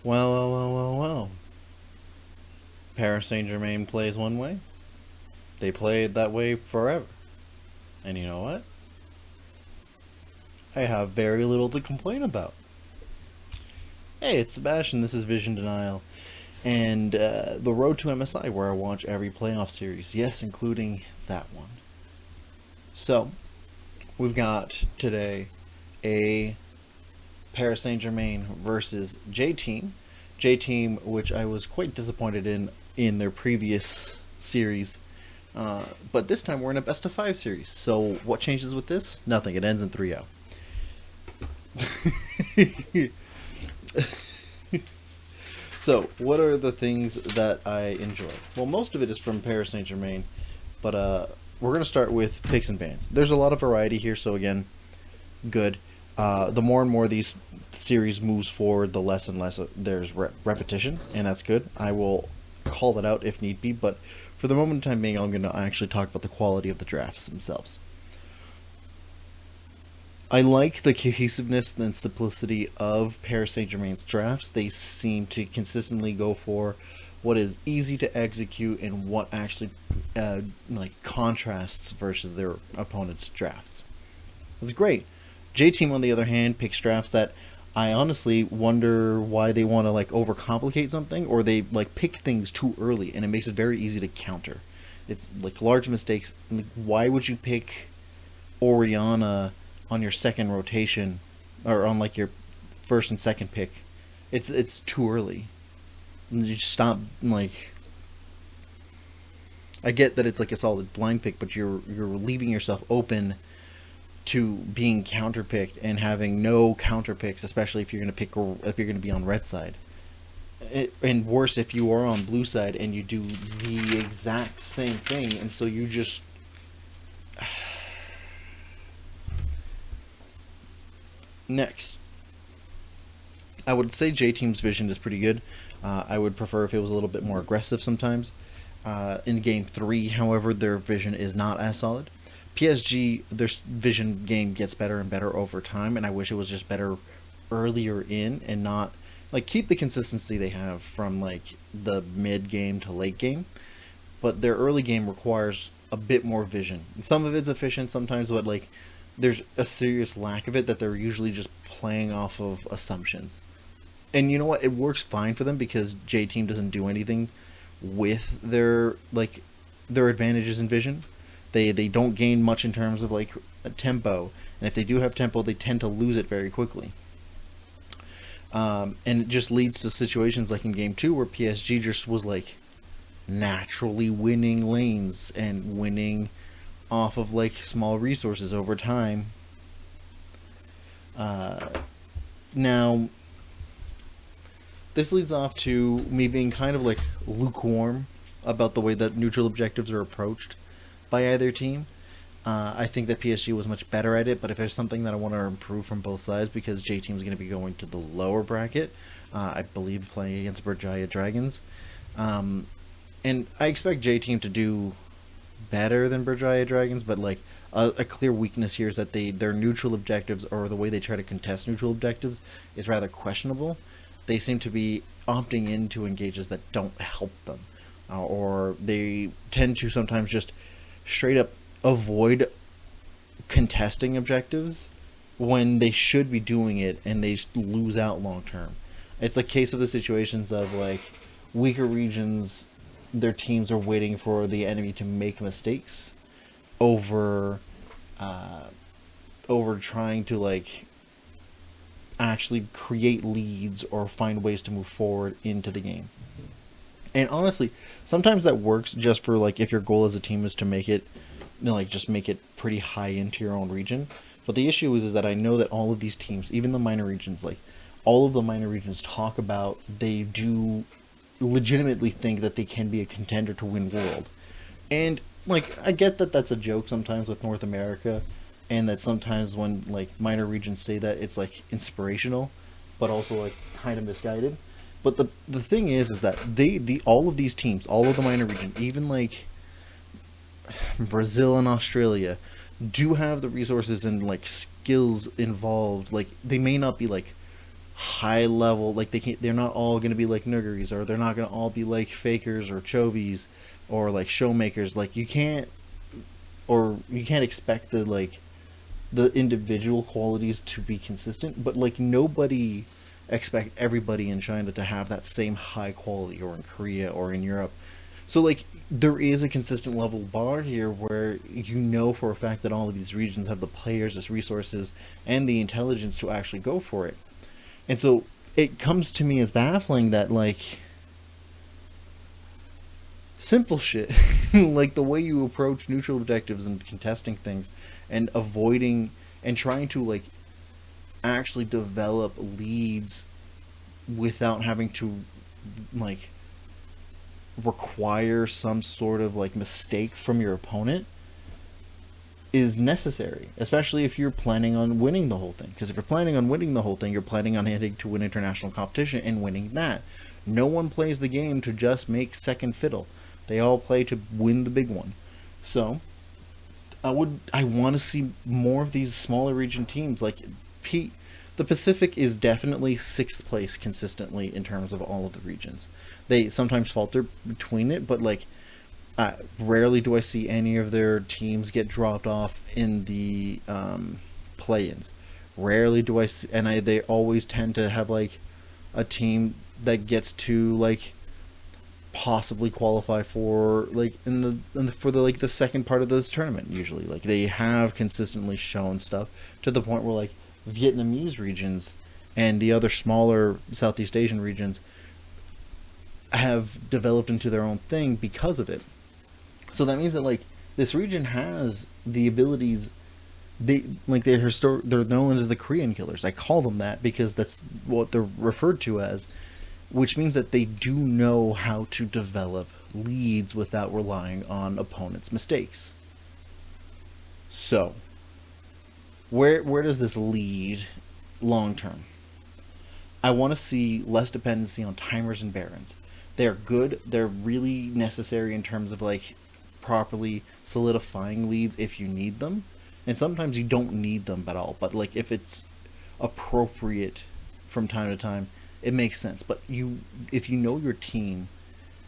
Well. Paris Saint-Germain plays one way. They played that way forever. And you know what? I have very little to complain about. Hey, it's Sebastian. This is Vision Denial. And the road to MSI, where I watch every playoff series. Yes, including that one. So, we've got today a Paris Saint-Germain versus J-Team. J-Team, which I was quite disappointed in their previous series. But this time we're in a best of 5 series. So what changes with this? Nothing. It ends in 3-0. So, what are the things that I enjoy? Well, most of it is from Paris Saint-Germain, but we're going to start with picks and bans. There's a lot of variety here, so again, good. The more and more these series moves forward, the less and less there's repetition, and that's good. I will call that out if need be, but for the moment in time being, I'm going to actually talk about the quality of the drafts themselves. I like the cohesiveness and simplicity of Paris Saint-Germain's drafts. They seem to consistently go for what is easy to execute and what actually contrasts versus their opponent's drafts. That's great. J-Team, on the other hand, picks drafts that I honestly wonder why they want to overcomplicate something, or they pick things too early, and it makes it very easy to counter. It's large mistakes. Why would you pick Oriana on your second rotation, or on your first and second pick? It's too early. You just stop. I get that it's a solid blind pick, but you're leaving yourself open to being counterpicked and having no counter picks, especially if you're going to be on red side. And worse if you are on blue side and you do the exact same thing, and so you just next. I would say J-Team's vision is pretty good. I would prefer if it was a little bit more aggressive sometimes. In Game 3, however, their vision is not as solid. PSG, their vision game gets better and better over time, and I wish it was just better earlier in and not keep the consistency they have from the mid game to late game. But their early game requires a bit more vision. Some of it's efficient sometimes, but there's a serious lack of it that they're usually just playing off of assumptions. And you know what? It works fine for them because J-Team doesn't do anything with their advantages in vision. They don't gain much in terms of tempo, and if they do have tempo, they tend to lose it very quickly. And it just leads to situations like in Game 2 where PSG just was naturally winning lanes and winning off of small resources over time. Now, this leads off to me being kind of lukewarm about the way that neutral objectives are approached by either team. I think that PSG was much better at it, but if there's something that I want to improve from both sides, because J-Team is going to be going to the lower bracket, I believe playing against Berjaya Dragons, and I expect J-Team to do better than Berjaya Dragons, but a clear weakness here is that their neutral objectives, or the way they try to contest neutral objectives, is rather questionable. They seem to be opting into engages that don't help them, or they tend to sometimes just straight up avoid contesting objectives when they should be doing it, and they lose out long term. It's a case of the situations of weaker regions, their teams are waiting for the enemy to make mistakes over trying to actually create leads or find ways to move forward into the game. And honestly, sometimes that works just for if your goal as a team is to make it just make it pretty high into your own region. But the issue is that I know that all of these teams, even the minor regions, all of the minor regions talk about, they do legitimately think that they can be a contender to win world. And I get that that's a joke sometimes with North America, and that sometimes when minor regions say that, it's inspirational, but also kind of misguided. But the thing is that all of these teams, all of the minor region, even Brazil and Australia, do have the resources and skills involved. They may not be high level, like they're not all going to be like Nuggeries, or they're not going to all be like Fakers or Chovies or like Showmakers. Like you can't expect the individual qualities to be consistent, but like nobody expect everybody in China to have that same high quality, or in Korea or in Europe. So like there is a consistent level bar here where you know for a fact that all of these regions have the players, the resources, and the intelligence to actually go for it. And so it comes to me as baffling that like simple shit like the way you approach neutral objectives and contesting things and avoiding and trying to like actually develop leads without having to like require some sort of like mistake from your opponent is necessary, especially if you're planning on winning the whole thing. Because if you're planning on winning the whole thing, you're planning on heading to an international competition and winning that. No one plays the game to just make second fiddle. They all play to win the big one. So I want to see more of these smaller region teams. Like the Pacific is definitely sixth place consistently in terms of all of the regions. They sometimes falter between it, but like rarely do I see any of their teams get dropped off in the play-ins. Rarely do I see, and they always tend to have like a team that gets to like possibly qualify for like for the like the second part of this tournament. Usually, like they have consistently shown stuff to the point where like Vietnamese regions and the other smaller Southeast Asian regions have developed into their own thing because of it. So that means that like this region has the abilities. They're known as the Korean killers. I call them that because that's what they're referred to as, which means that they do know how to develop leads without relying on opponents' mistakes. So, where does this lead long term? I want to see less dependency on timers and barons. They're good. They're really necessary in terms of like properly solidifying leads if you need them. And sometimes you don't need them at all. But like if it's appropriate from time to time, it makes sense. But if you know your team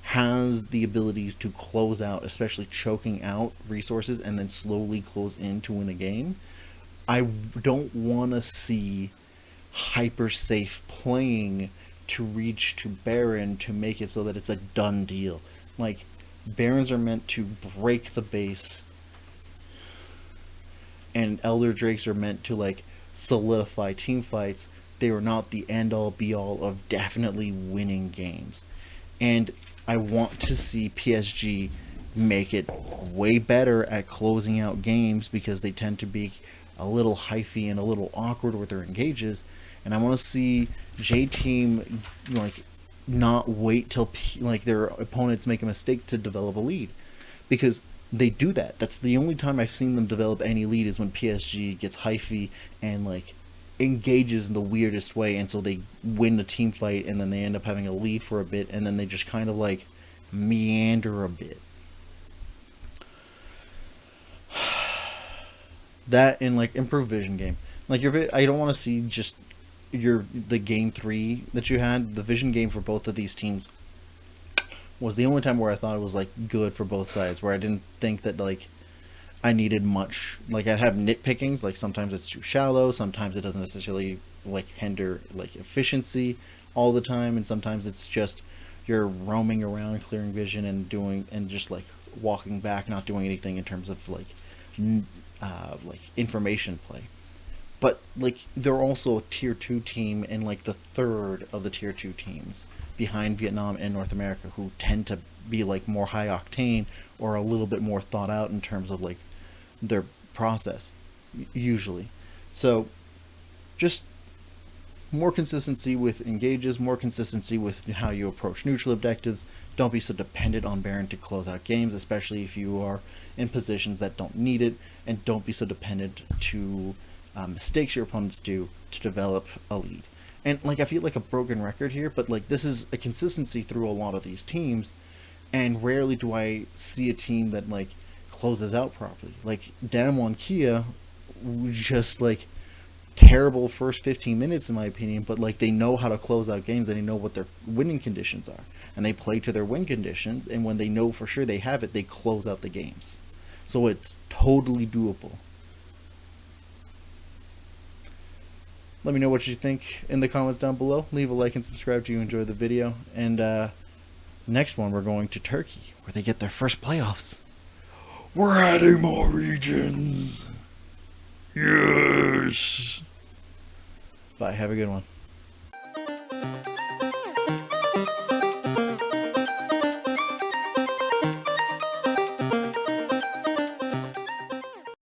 has the ability to close out, especially choking out resources and then slowly close in to win a game, I don't want to see hyper safe playing to reach to Baron to make it so that it's a done deal. Like Barons are meant to break the base, and Elder Drakes are meant to like solidify team fights. They are not the end all be all of definitely winning games. And I want to see PSG make it way better at closing out games because they tend to be a little hyphy and a little awkward with their engages. And I want to see J Team like not wait till like their opponents make a mistake to develop a lead, because they do that. That's the only time I've seen them develop any lead is when PSG gets hyphy and like engages in the weirdest way, and so they win the team fight and then they end up having a lead for a bit and then they just kind of like meander a bit. That in like improved vision game. Like I don't want to see just the game 3 that you had. The vision game for both of these teams was the only time where I thought it was like good for both sides, where I didn't think that like I needed much. Like I'd have nitpickings, like sometimes it's too shallow, sometimes it doesn't necessarily like hinder like efficiency all the time, and sometimes it's just you're roaming around clearing vision and doing and just like walking back, not doing anything in terms of like information play. But like they're also a tier 2 team and like the third of the tier 2 teams behind Vietnam and North America, who tend to be like more high octane or a little bit more thought out in terms of like their process usually. So just more consistency with engages, more consistency with how you approach neutral objectives. Don't be so dependent on Baron to close out games, especially if you are in positions that don't need it, and don't be so dependent to mistakes your opponents do to develop a lead. And like I feel like a broken record here, but like this is a consistency through a lot of these teams, and rarely do I see a team that like closes out properly. Like Damwon Kia just like terrible first 15 minutes in my opinion, but like they know how to close out games and they know what their winning conditions are, and they play to their win conditions, and when they know for sure they have it, they close out the games. So it's totally doable. Let me know what you think in the comments down below. Leave a like and subscribe if you enjoyed the video. And next one, we're going to Turkey, where they get their first playoffs. We're adding more regions. Yes. Bye. Have a good one.